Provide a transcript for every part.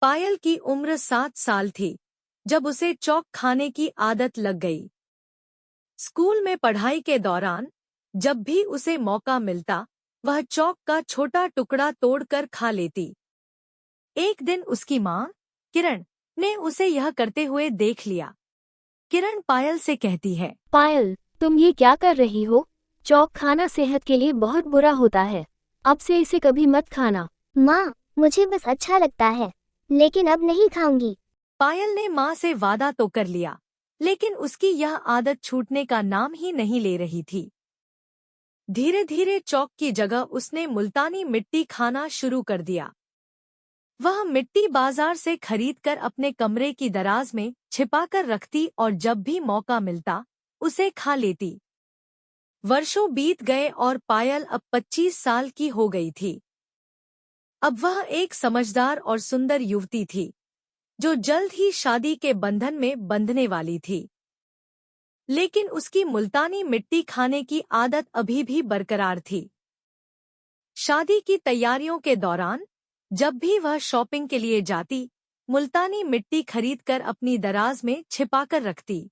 पायल की उम्र 7 साल थी जब उसे चॉक खाने की आदत लग गई। स्कूल में पढ़ाई के दौरान जब भी उसे मौका मिलता वह चॉक का छोटा टुकड़ा तोड़कर खा लेती। एक दिन उसकी माँ किरण ने उसे यह करते हुए देख लिया। किरण पायल से कहती है, पायल, तुम ये क्या कर रही हो? चॉक खाना सेहत के लिए बहुत बुरा होता है। अब से इसे कभी मत खाना। माँ, मुझे बस अच्छा लगता है, लेकिन अब नहीं खाऊंगी। पायल ने माँ से वादा तो कर लिया, लेकिन उसकी यह आदत छूटने का नाम ही नहीं ले रही थी। धीरे धीरे चॉक की जगह उसने मुल्तानी मिट्टी खाना शुरू कर दिया। वह मिट्टी बाजार से खरीदकर अपने कमरे की दराज में छिपाकर रखती और जब भी मौका मिलता उसे खा लेती। वर्षों बीत गए और पायल अब 25 साल की हो गई थी। अब वह एक समझदार और सुंदर युवती थी जो जल्द ही शादी के बंधन में बंधने वाली थी। लेकिन उसकी मुल्तानी मिट्टी खाने की आदत अभी भी बरकरार थी। शादी की तैयारियों के दौरान जब भी वह शॉपिंग के लिए जाती, मुल्तानी मिट्टी खरीदकर अपनी दराज में छिपाकर रखती।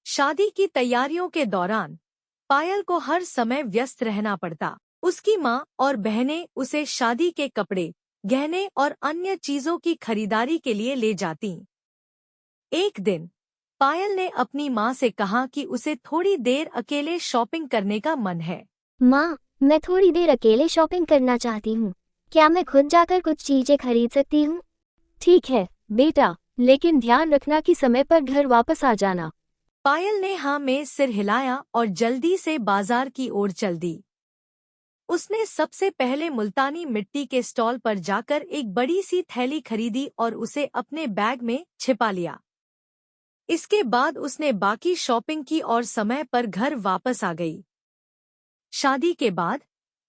शादी की तैयारियों के दौरान पायल को हर समय व्यस्त रहना पड़ता। उसकी माँ और बहनें उसे शादी के कपड़े, गहने और अन्य चीजों की खरीदारी के लिए ले जातीं। एक दिन पायल ने अपनी माँ से कहा कि उसे थोड़ी देर अकेले शॉपिंग करने का मन है। माँ, मैं थोड़ी देर अकेले शॉपिंग करना चाहती हूँ। क्या मैं खुद जाकर कुछ चीजें खरीद सकती हूँ? ठीक है बेटा, लेकिन ध्यान रखना कि समय पर घर वापस आ जाना। पायल ने हाँ में सिर हिलाया और जल्दी से बाजार की ओर चल दी। उसने सबसे पहले मुल्तानी मिट्टी के स्टॉल पर जाकर एक बड़ी सी थैली खरीदी और उसे अपने बैग में छिपा लिया। इसके बाद उसने बाकी शॉपिंग की और समय पर घर वापस आ गई। शादी के बाद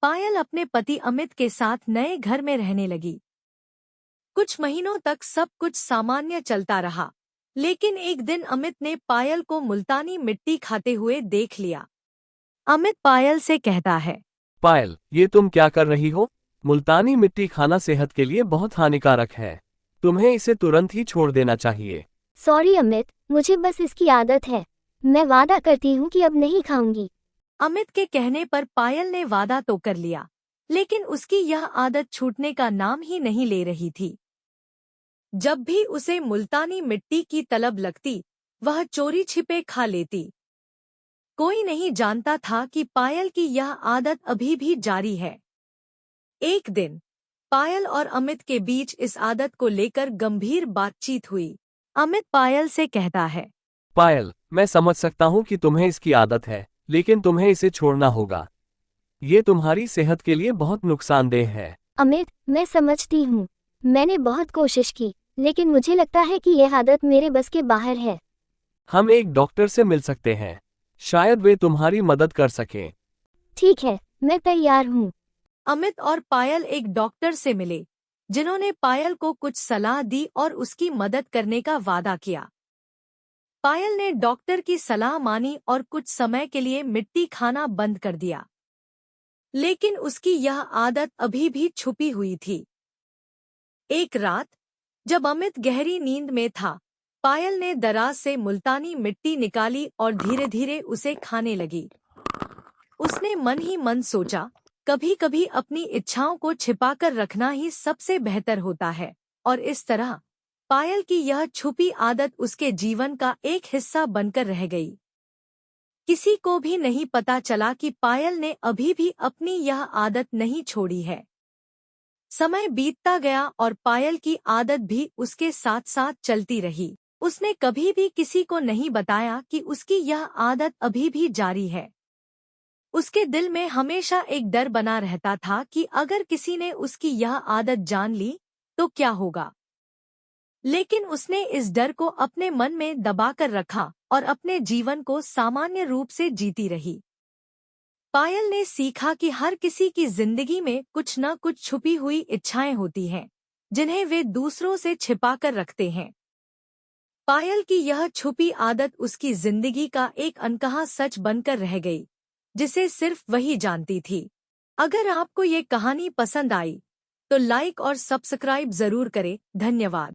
पायल अपने पति अमित के साथ नए घर में रहने लगी। कुछ महीनों तक सब कुछ सामान्य चलता रहा, लेकिन एक दिन अमित ने पायल को मुल्तानी मिट्टी खाते हुए देख लिया। अमित पायल से कहता है, पायल, ये तुम क्या कर रही हो? मुल्तानी मिट्टी खाना सेहत के लिए बहुत हानिकारक है। तुम्हें इसे तुरंत ही छोड़ देना चाहिए। सॉरी अमित, मुझे बस इसकी आदत है। मैं वादा करती हूँ कि अब नहीं खाऊंगी। अमित के कहने पर पायल ने वादा तो कर लिया, लेकिन उसकी यह आदत छूटने का नाम ही नहीं ले रही थी। जब भी उसे मुल्तानी मिट्टी की तलब लगती, वह चोरी छिपे खा लेती। कोई नहीं जानता था कि पायल की यह आदत अभी भी जारी है। एक दिन पायल और अमित के बीच इस आदत को लेकर गंभीर बातचीत हुई। अमित पायल से कहता है, पायल, मैं समझ सकता हूँ कि तुम्हें इसकी आदत है, लेकिन तुम्हें इसे छोड़ना होगा। ये तुम्हारी सेहत के लिए बहुत नुकसानदेह है। अमित, मैं समझती हूँ। मैंने बहुत कोशिश की, लेकिन मुझे लगता है कि यह आदत मेरे बस के बाहर है। हम एक डॉक्टर से मिल सकते हैं। शायद वे तुम्हारी मदद कर सकें। ठीक है, मैं तैयार हूँ। अमित और पायल एक डॉक्टर से मिले, जिन्होंने पायल को कुछ सलाह दी और उसकी मदद करने का वादा किया। पायल ने डॉक्टर की सलाह मानी और कुछ समय के लिए मिट्टी खाना बंद कर दिया, लेकिन उसकी यह आदत अभी भी छुपी हुई थी। एक रात जब अमित गहरी नींद में था, पायल ने दराज से मुल्तानी मिट्टी निकाली और धीरे धीरे उसे खाने लगी। उसने मन ही मन सोचा, कभी कभी अपनी इच्छाओं को छिपाकर रखना ही सबसे बेहतर होता है, और इस तरह पायल की यह छुपी आदत उसके जीवन का एक हिस्सा बनकर रह गई। किसी को भी नहीं पता चला कि पायल ने अभी भी अपनी यह आदत नहीं छोड़ी है। समय बीतता गया और पायल की आदत भी उसके साथ साथ चलती रही। उसने कभी भी किसी को नहीं बताया कि उसकी यह आदत अभी भी जारी है। उसके दिल में हमेशा एक डर बना रहता था कि अगर किसी ने उसकी यह आदत जान ली तो क्या होगा। लेकिन उसने इस डर को अपने मन में दबाकर रखा और अपने जीवन को सामान्य रूप से जीती रही। पायल ने सीखा कि हर किसी की जिंदगी में कुछ न कुछ छुपी हुई इच्छाएं होती हैं, जिन्हें वे दूसरों से छिपाकर रखते हैं। पायल की यह छुपी आदत उसकी जिंदगी का एक अनकहा सच बनकर रह गई, जिसे सिर्फ वही जानती थी। अगर आपको ये कहानी पसंद आई तो लाइक और सब्सक्राइब जरूर करें। धन्यवाद।